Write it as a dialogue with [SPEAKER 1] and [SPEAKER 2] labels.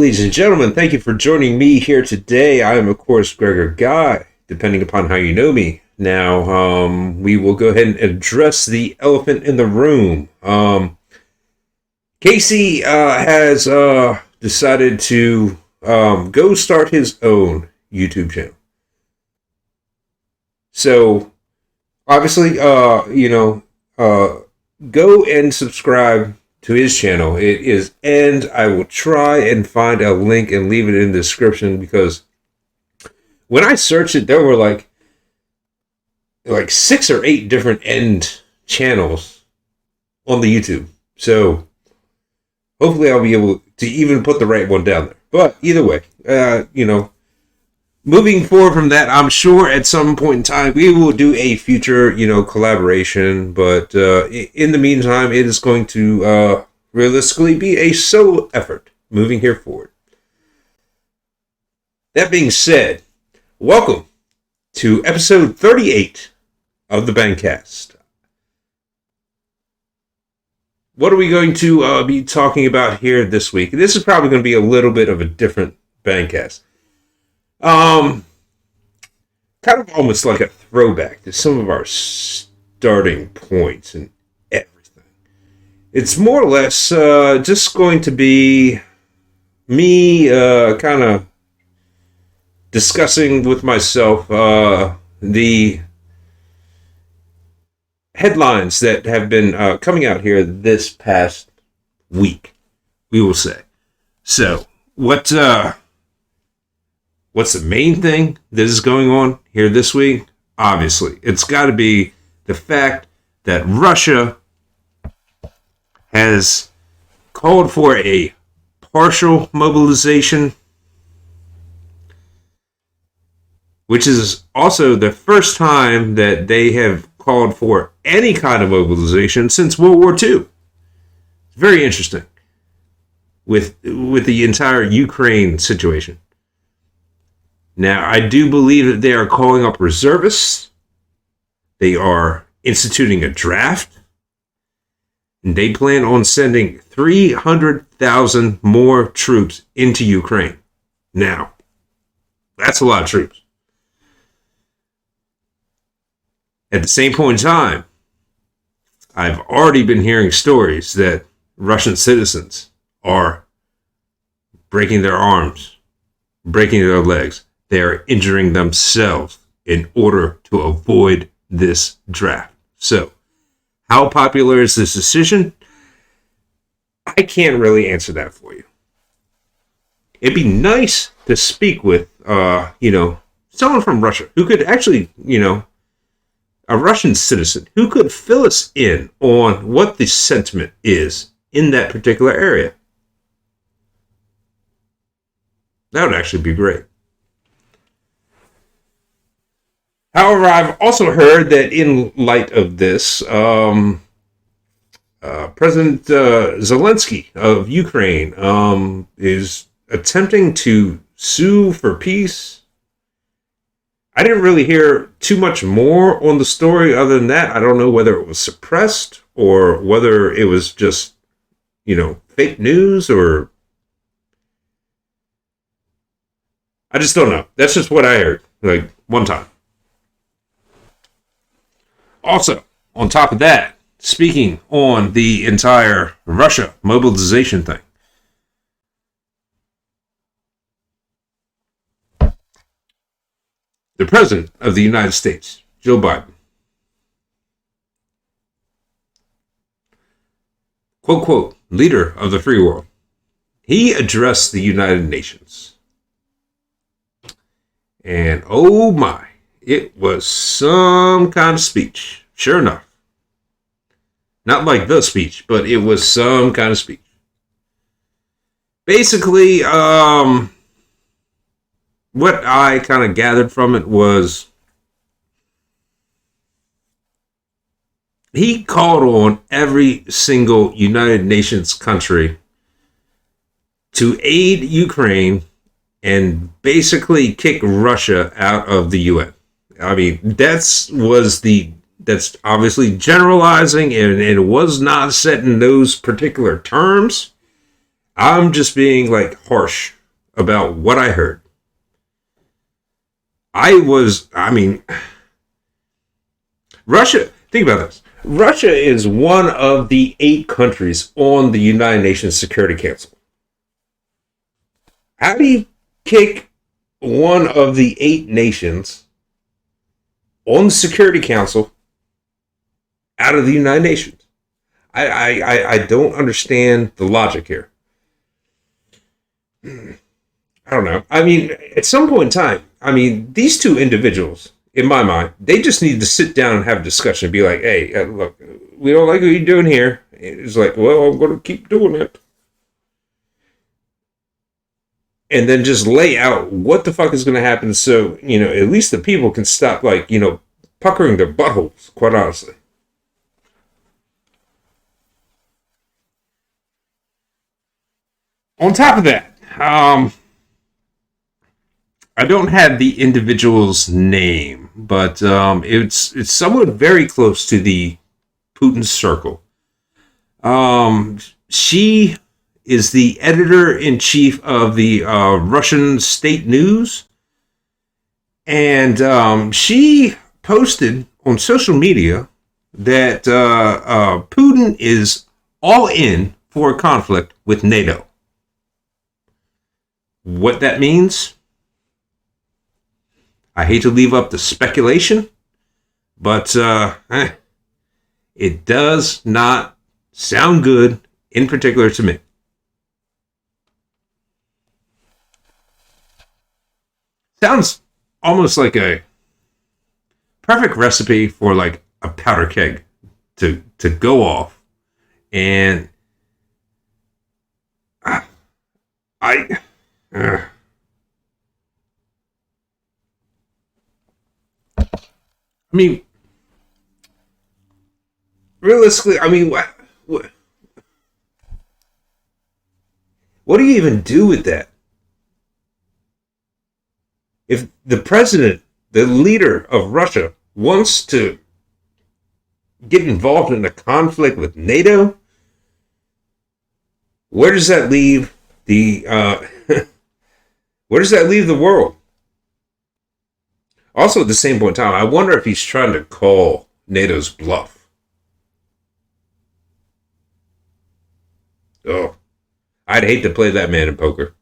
[SPEAKER 1] Ladies and gentlemen, thank you for joining me here today. I am, of course, Gregor Guy, depending upon how you know me. Now, we will go ahead and address the elephant in the room. Casey has decided to go start his own YouTube channel. So, obviously, go and subscribe to his channel. It is, and I will try and find a link and leave it in the description, because when I searched it, there were like 6 or 8 different end channels on the YouTube. So hopefully I'll be able to even put the right one down there. But either way, moving forward from that, I'm sure at some point in time we will do a future, collaboration. But in the meantime, it is going to realistically be a solo effort moving here forward. That being said, welcome to episode 38 of the Bangcast. What are we going to be talking about here this week? This is probably going to be a little bit of a different Bangcast. Kind of almost like a throwback to some of our starting points and everything. It's more or less just going to be me kind of discussing with myself the headlines that have been coming out here this past week, we will say. So, what's the main thing that is going on here this week? Obviously, it's got to be the fact that Russia has called for a partial mobilization, which is also the first time that they have called for any kind of mobilization since World War II. Very interesting with the entire Ukraine situation. Now, I do believe that they are calling up reservists. They are instituting a draft. And they plan on sending 300,000 more troops into Ukraine. Now, that's a lot of troops. At the same point in time, I've already been hearing stories that Russian citizens are breaking their arms, breaking their legs. They are injuring themselves in order to avoid this draft. So, how popular is this decision? I can't really answer that for you. It'd be nice to speak with, someone from Russia who could actually, a Russian citizen who could fill us in on what the sentiment is in that particular area. That would actually be great. However, I've also heard that in light of this, President Zelensky of Ukraine is attempting to sue for peace. I didn't really hear too much more on the story other than that. I don't know whether it was suppressed or whether it was just, fake news, or I just don't know. That's just what I heard, one time. Also, on top of that, speaking on the entire Russia mobilization thing, the President of the United States, Joe Biden, quote, quote, leader of the free world, he addressed the United Nations. And oh my, it was some kind of speech. Sure enough. Not like the speech, but it was some kind of speech. Basically, what I kind of gathered from it was he called on every single United Nations country to aid Ukraine and basically kick Russia out of the UN. I mean, that's obviously generalizing, and it was not set in those particular terms. I'm just being like harsh about what I heard. I mean, Russia, think about this. Russia is one of the 8 countries on the United Nations Security Council. How do you kick one of the 8 nations on the Security Council out of the United Nations? I don't understand the logic here. I don't know. I mean, at some point in time, I mean, these two individuals, in my mind, they just need to sit down and have a discussion and be like, hey, look, we don't like what you're doing here. It's like, well, I'm going to keep doing it. And then just lay out what the fuck is going to happen so, at least the people can stop, like, puckering their buttholes, quite honestly. On top of that, I don't have the individual's name, but it's somewhat very close to the Putin circle. She is the editor in chief of the Russian state news, and she posted on social media that Putin is all in for a conflict with NATO. What that means, I hate to leave up to speculation, but it does not sound good, in particular to me. Sounds almost like a perfect recipe for like a powder keg to go off, and I. I mean, realistically, I mean, what do you even do with that? If the president, the leader of Russia, wants to get involved in a conflict with NATO, where does that leave the where does that leave the world? Also, at the same point in time, I wonder if he's trying to call NATO's bluff. Oh, I'd hate to play that man in poker.